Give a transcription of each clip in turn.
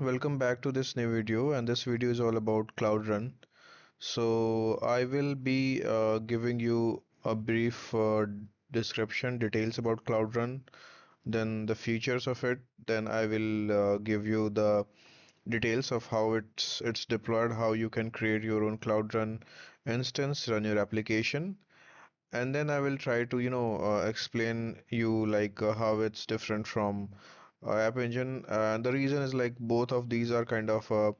welcome back to this new video, and this video is all about Cloud Run. So I will be giving you a brief description, details about Cloud Run, then the features of it, then I will give you the details of how it's deployed, how you can create your own Cloud Run instance, run your application, and then I will try to explain you like how it's different from App Engine. And the reason is like both of these are kind of a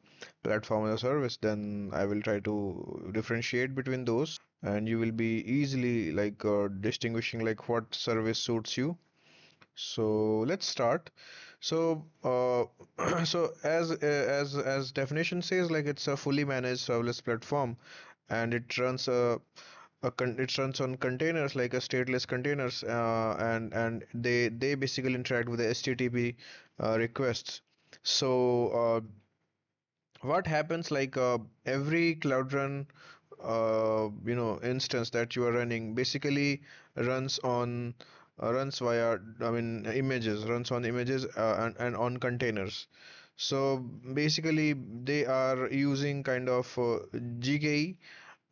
platform as a service. Then I will try to differentiate between those, and you will be easily like distinguishing like what service suits you. So let's start. So so as definition says, like it's a fully managed serverless platform, and it runs on containers like a stateless containers, and they basically interact with the HTTP requests. So what happens like every Cloud Run instance that you are running basically runs on runs via images, runs on images, and on containers. So basically they are using kind of GKE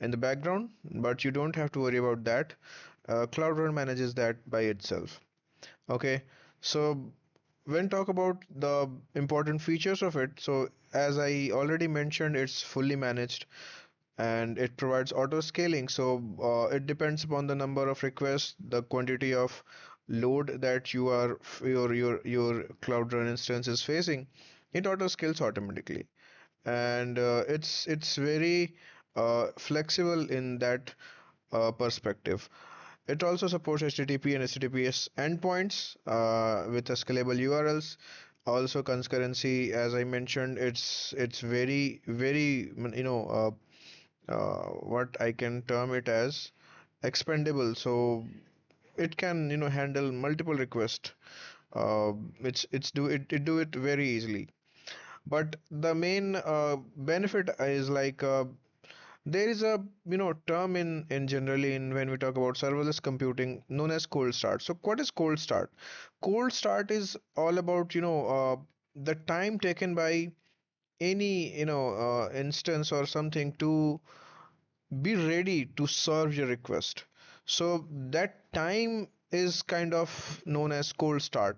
in the background, but you don't have to worry about that. Cloud Run manages that by itself. Okay, so when talk about the important features of it, so as I already mentioned, it's fully managed and it provides auto scaling. So it depends upon the number of requests, the quantity of load that your Cloud Run instance is facing. It auto scales automatically, and it's very flexible in that perspective. It also supports HTTP and HTTPS endpoints with a scalable URLs. Also concurrency, as I mentioned, it's very what I can term it as expandable. So it can handle multiple requests. It do it very easily. But the main benefit is like there is a term in generally in when we talk about serverless computing known as cold start. So what is cold start? Cold start is all about the time taken by any instance or something to be ready to serve your request. So that time is kind of known as cold start,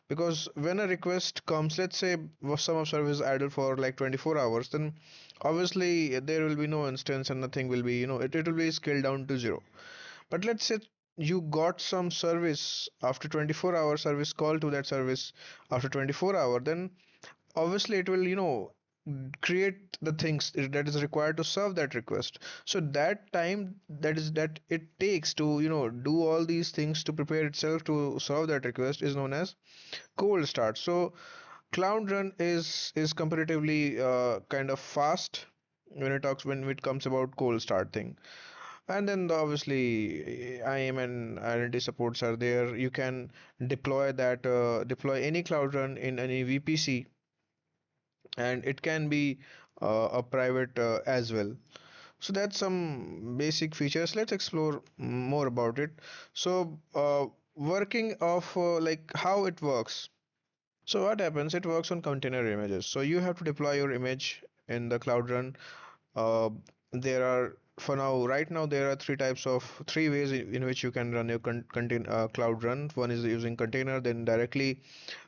because when a request comes, let's say some of service is idle for like 24 hours, then obviously there will be no instance and nothing will be, it will be scaled down to zero. But let's say you got some service after 24 hour service call to that service after 24 hour, then obviously it will create the things that is required to serve that request. So that time that it takes to do all these things to prepare itself to serve that request is known as cold start. So Cloud Run is comparatively kind of fast when it comes about cold start thing. And then obviously IAM and identity supports are there. You can deploy any Cloud Run in any VPC, and it can be a private as well. So that's some basic features. Let's explore more about it. So working of like how it works. So what happens, it works on container images. So you have to deploy your image in the Cloud Run. uh, there are, for now, right now, there are three ways in which you can run your Cloud Run. One is using container, then directly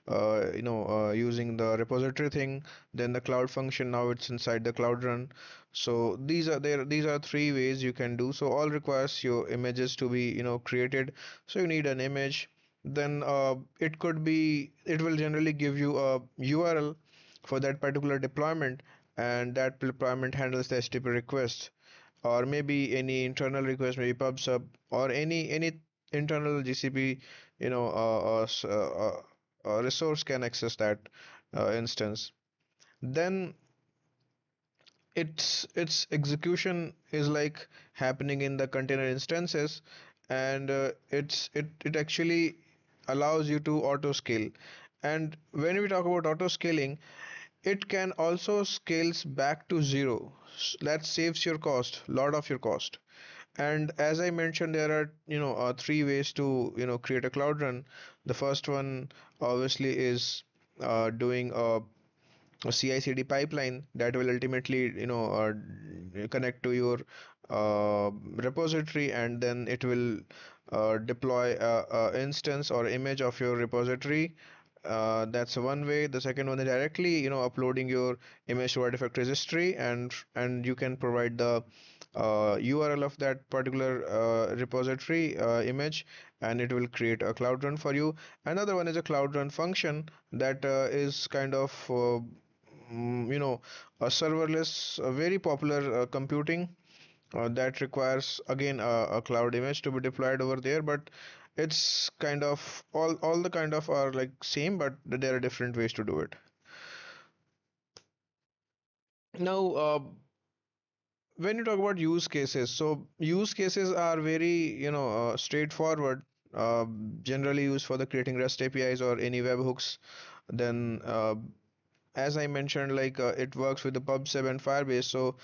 using the repository thing, then the cloud function. Now it's inside the Cloud Run. So these are three ways you can do. So all requires your images to be created. So you need an image. Then it will generally give you a URL for that particular deployment, and that deployment handles the HTTP request, or maybe any internal request, maybe pub/sub, or any internal GCP resource can access that instance. Then its execution is like happening in the container instances, and it actually allows you to auto scale. And when we talk about auto scaling, it can also scales back to zero. That saves your cost, lot of your cost. And as I mentioned, there are three ways to create a Cloud Run. The first one obviously is doing a a CI/CD pipeline that will ultimately, connect to your repository, and then it will deploy a instance or image of your repository. That's one way. The second one is directly, uploading your image to artifact registry, and you can provide the URL of that particular repository image, and it will create a Cloud Run for you. Another one is a Cloud Run function that is kind of a serverless, very popular computing that requires again a cloud image to be deployed over there, but it's kind of all the kind of are like same, but there are different ways to do it. Now, when you talk about use cases, so use cases are very, straightforward, uh, generally used for the creating REST APIs or any webhooks. Then as I mentioned, like it works with the PubSub and Firebase, so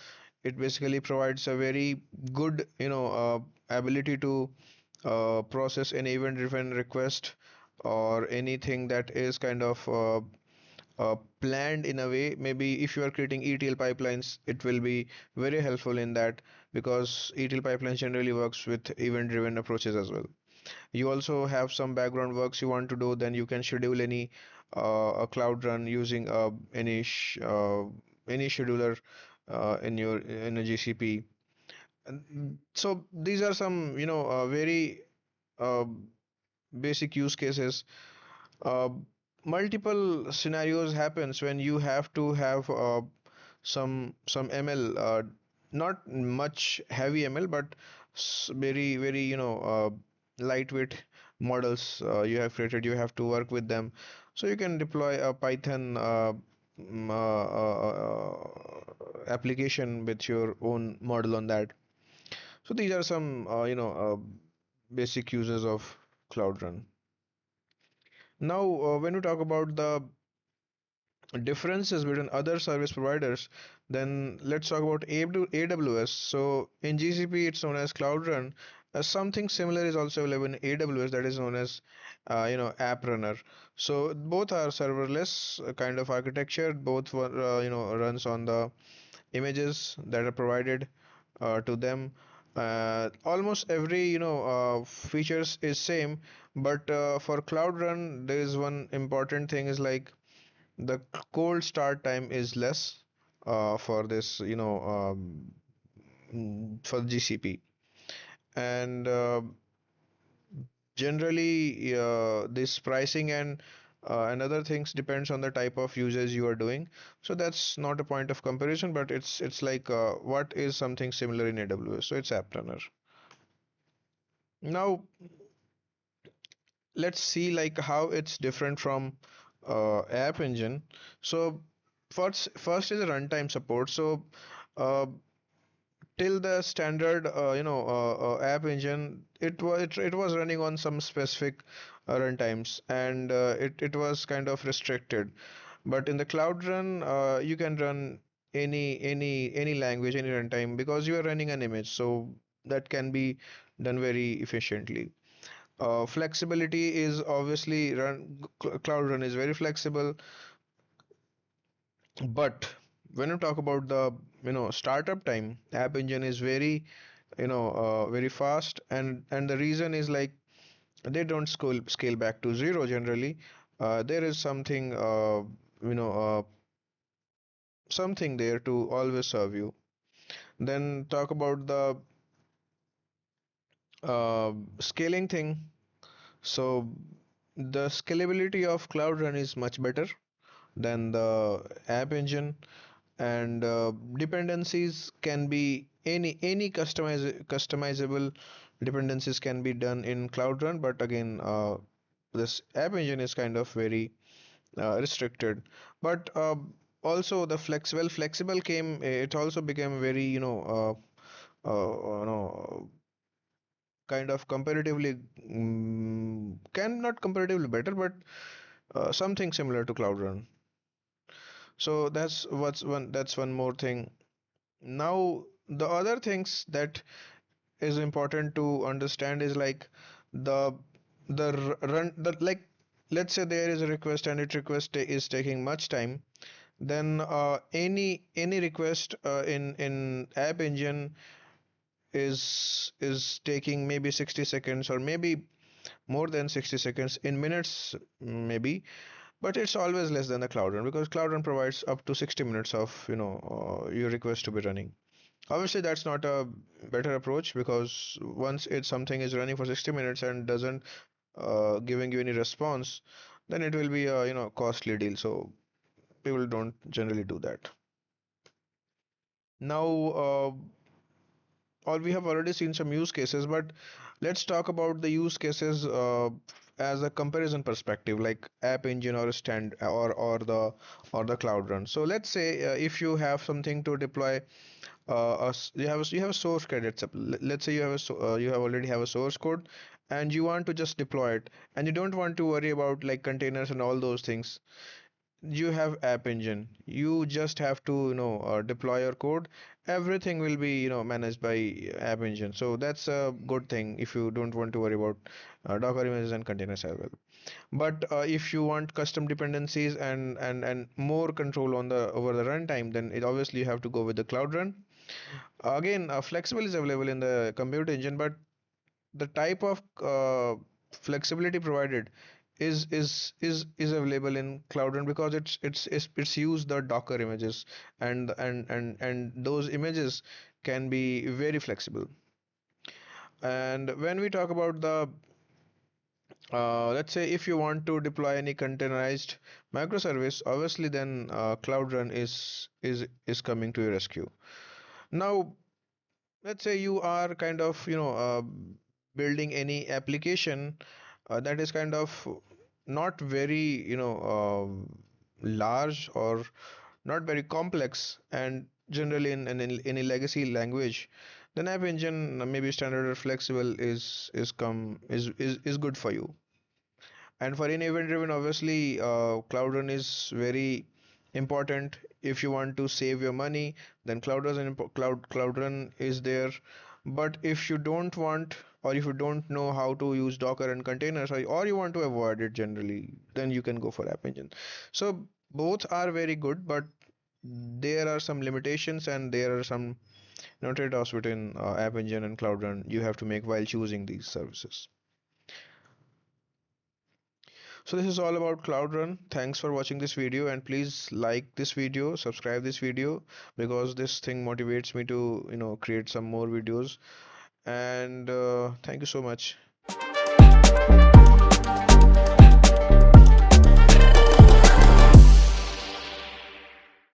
it basically provides a very good, ability to process an event-driven request or anything that is kind of planned in a way. Maybe if you are creating ETL pipelines, it will be very helpful in that, because ETL pipelines generally works with event-driven approaches as well. You also have some background works you want to do, then you can schedule any a cloud run using any scheduler in a GCP. And so these are some, very uh, basic use cases. uh, Multiple scenarios happens when you have to have some ML, not much heavy ML, but very very, lightweight models you have created. You have to work with them, so you can deploy a Python application with your own model on that. So these are some basic uses of Cloud Run. Now, when you talk about the differences between other service providers, then let's talk about AWS. So in GCP, it's known as Cloud Run. Something similar is also available in AWS, that is known as, App Runner. So both are serverless kind of architecture. Both runs on the images that are provided to them. Almost every, features is same, but for Cloud Run, there is one important thing is like the cold start time is less for this, for GCP. And generally, this pricing and other things depends on the type of usage you are doing. So that's not a point of comparison, but it's like what is something similar in AWS. So it's App Runner. Now let's see like how it's different from App Engine. So first is a runtime support. So uh, till the standard, App Engine, it was running on some specific runtimes, and it was kind of restricted. But in the Cloud Run, you can run any language, any runtime, because you are running an image, so that can be done very efficiently. Flexibility is obviously Cloud Run is very flexible, but when you talk about the, startup time, App Engine is very, very fast, and the reason is like they don't scale back to zero generally. There is something, you know uh, something there to always serve you. Then talk about the scaling thing. So the scalability of Cloud Run is much better than the App Engine, and dependencies can be any customizable dependencies can be done in Cloud Run, but again, this App Engine is kind of very restricted. But also the flexible came, it also became very, kind of comparatively, can not comparatively better, but something similar to Cloud Run. So that's one more thing. Now the other things that is important to understand is like the run the like, let's say there is a request and it request is taking much time. then any request in App Engine is taking maybe 60 seconds or maybe more than 60 seconds in minutes maybe, but it's always less than the Cloud Run because Cloud Run provides up to 60 minutes of your request to be running. Obviously, that's not a better approach because once it's something is running for 60 minutes and doesn't giving you any response, then it will be a costly deal. So people don't generally do that. Now, or we have already seen some use cases, but let's talk about the use cases as a comparison perspective, like App Engine or stand or the Cloud Run. So let's say if you have something to deploy, you have a source code. Let's say you have you have already have a source code, and you want to just deploy it, and you don't want to worry about like containers and all those things. You have App Engine, you just have to deploy your code. Everything will be managed by App Engine, so that's a good thing if you don't want to worry about Docker images and containers as well. But if you want custom dependencies and more control on the over the runtime, then it obviously you have to go with the Cloud Run. Again, flexible is available in the compute engine, but the type of flexibility provided is available in Cloud Run because it's used the Docker images, and those images can be very flexible. And when we talk about the let's say if you want to deploy any containerized microservice, obviously then Cloud Run is coming to your rescue. Now, let's say you are kind of building any application that is kind of not very large or not very complex and generally in a legacy language, then App Engine maybe standard or flexible is good for you. And for an event driven, obviously, Cloud Run is very important. If you want to save your money, then Cloud Run is there. But if you don't want, or if you don't know how to use Docker and containers, or you want to avoid it generally, then you can go for App Engine. So both are very good, but there are some limitations and there are some trade-offs between App Engine and Cloud Run you have to make while choosing these services. So this is all about Cloud Run. Thanks for watching this video, and please like this video, subscribe this video, because this thing motivates me to create some more videos. And thank you so much.